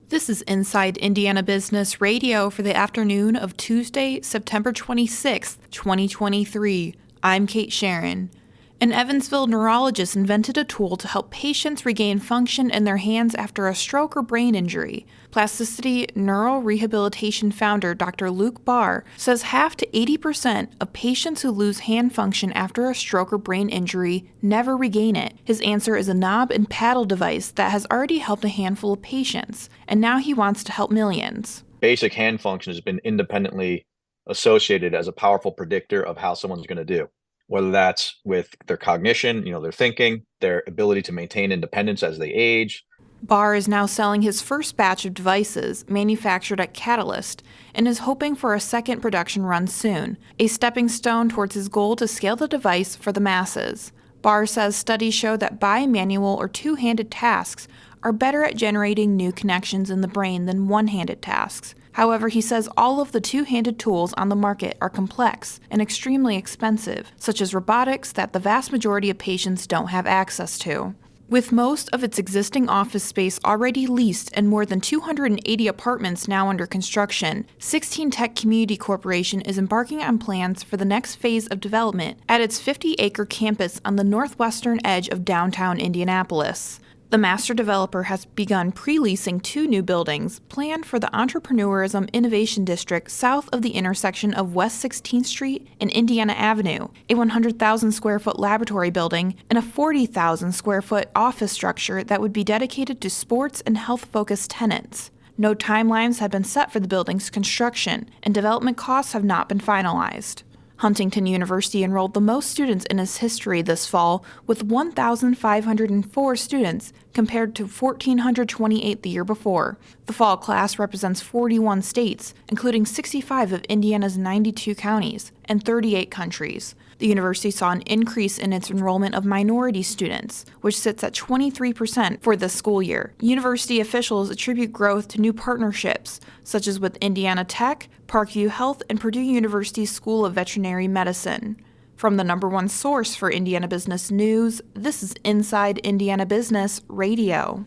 This is Inside Indiana Business Radio for the afternoon of Tuesday, September 26th, 2023. I'm Kate Sharon. An Evansville neurologist invented a tool to help patients regain function in their hands after a stroke or brain injury. Plasticity Neural Rehabilitation founder Dr. Luke Barr says half to 80% of patients who lose hand function after a stroke or brain injury never regain it. His answer is a knob and paddle device that has already helped a handful of patients, and now he wants to help millions. Basic hand function has been independently associated as a powerful predictor of how someone's going to do, whether that's with their cognition, their thinking, their ability to maintain independence as they age. Barr is now selling his first batch of devices, manufactured at Catalyst, and is hoping for a second production run soon, a stepping stone towards his goal to scale the device for the masses. Barr says studies show that bimanual or two-handed tasks are better at generating new connections in the brain than one-handed tasks. However, he says all of the two-handed tools on the market are complex and extremely expensive, such as robotics that the vast majority of patients don't have access to. With most of its existing office space already leased and more than 280 apartments now under construction, 16 Tech Community Corporation is embarking on plans for the next phase of development at its 50-acre campus on the northwestern edge of downtown Indianapolis. The master developer has begun pre-leasing 2 new buildings planned for the Entrepreneurism Innovation District south of the intersection of West 16th Street and Indiana Avenue, a 100,000 square foot laboratory building, and a 40,000 square foot office structure that would be dedicated to sports and health-focused tenants. No timelines have been set for the building's construction, and development costs have not been finalized. Huntington University enrolled the most students in its history this fall, with 1,504 students compared to 1,428 the year before. The fall class represents 41 states, including 65 of Indiana's 92 counties and 38 countries. The university saw an increase in its enrollment of minority students, which sits at 23% for this school year. University officials attribute growth to new partnerships, such as with Indiana Tech, Parkview Health, and Purdue University's School of Veterinary Medicine. From the #1 source for Indiana business news, this is Inside Indiana Business Radio.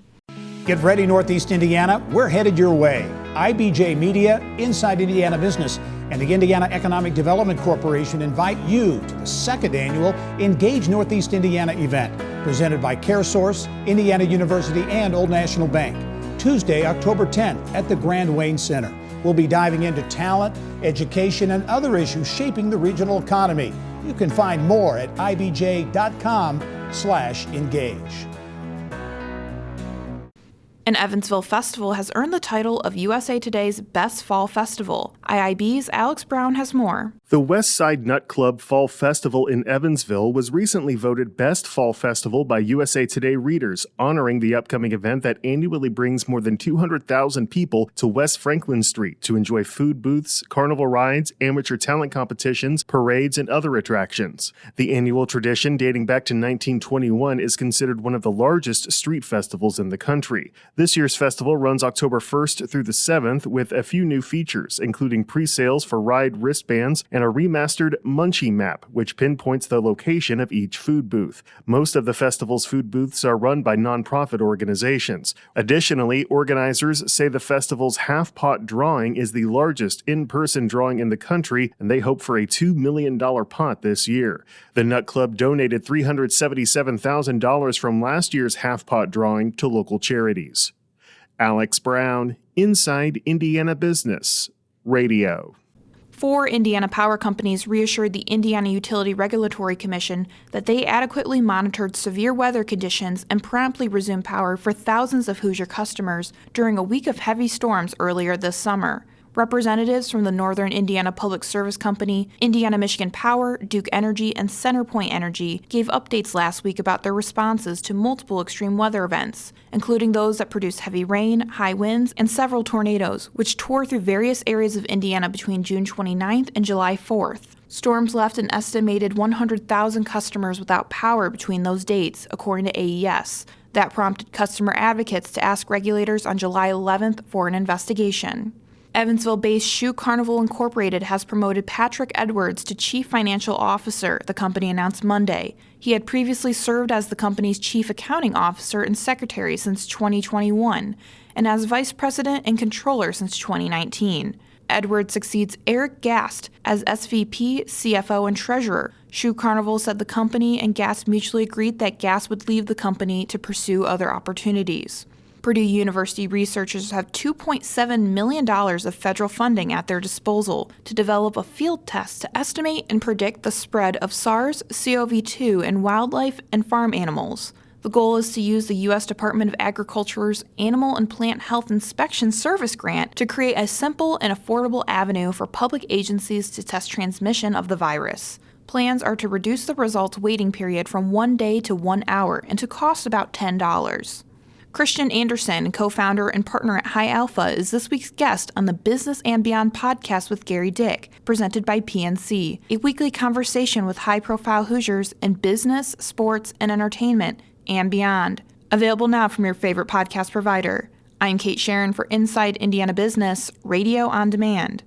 Get ready, Northeast Indiana. We're headed your way. IBJ Media, Inside Indiana Business, and the Indiana Economic Development Corporation invite you to the second annual Engage Northeast Indiana event, presented by CareSource, Indiana University, and Old National Bank. Tuesday, October 10th at the Grand Wayne Center. We'll be diving into talent, education, and other issues shaping the regional economy. You can find more at ibj.com/engage. An Evansville festival has earned the title of USA Today's Best Fall Festival. IIB's Alex Brown has more. The West Side Nut Club Fall Festival in Evansville was recently voted Best Fall Festival by USA Today readers, honoring the upcoming event that annually brings more than 200,000 people to West Franklin Street to enjoy food booths, carnival rides, amateur talent competitions, parades, and other attractions. The annual tradition, dating back to 1921, is considered one of the largest street festivals in the country. This year's festival runs October 1st through the 7th with a few new features, including pre-sales for ride wristbands and a remastered Munchie map, which pinpoints the location of each food booth. Most of the festival's food booths are run by nonprofit organizations. Additionally, organizers say the festival's half-pot drawing is the largest in-person drawing in the country, and they hope for a $2 million pot this year. The Nut Club donated $377,000 from last year's half-pot drawing to local charities. Alex Brown, Inside Indiana Business Radio. 4 Indiana power companies reassured the Indiana Utility Regulatory Commission that they adequately monitored severe weather conditions and promptly resumed power for thousands of Hoosier customers during a week of heavy storms earlier this summer. Representatives from the Northern Indiana Public Service Company, Indiana-Michigan Power, Duke Energy, and CenterPoint Energy gave updates last week about their responses to multiple extreme weather events, including those that produced heavy rain, high winds, and several tornadoes, which tore through various areas of Indiana between June 29th and July 4th. Storms left an estimated 100,000 customers without power between those dates, according to AES. That prompted customer advocates to ask regulators on July 11th for an investigation. Evansville-based Shoe Carnival Incorporated has promoted Patrick Edwards to Chief Financial Officer, the company announced Monday. He had previously served as the company's Chief Accounting Officer and Secretary since 2021. and as vice president and controller since 2019. Edwards succeeds Eric Gast as SVP, CFO, and treasurer. Shoe Carnival said the company and Gast mutually agreed that Gast would leave the company to pursue other opportunities. Purdue University researchers have $2.7 million of federal funding at their disposal to develop a field test to estimate and predict the spread of SARS-CoV-2 in wildlife and farm animals. The goal is to use the U.S. Department of Agriculture's Animal and Plant Health Inspection Service grant to create a simple and affordable avenue for public agencies to test transmission of the virus. Plans are to reduce the results waiting period from 1 day to 1 hour and to cost about $10. Christian Anderson, co-founder and partner at High Alpha, is this week's guest on the Business and Beyond podcast with Gary Dick, presented by PNC, a weekly conversation with high-profile Hoosiers in business, sports, and entertainment, and beyond. Available now from your favorite podcast provider. I'm Kate Sharon for Inside Indiana Business, Radio on Demand.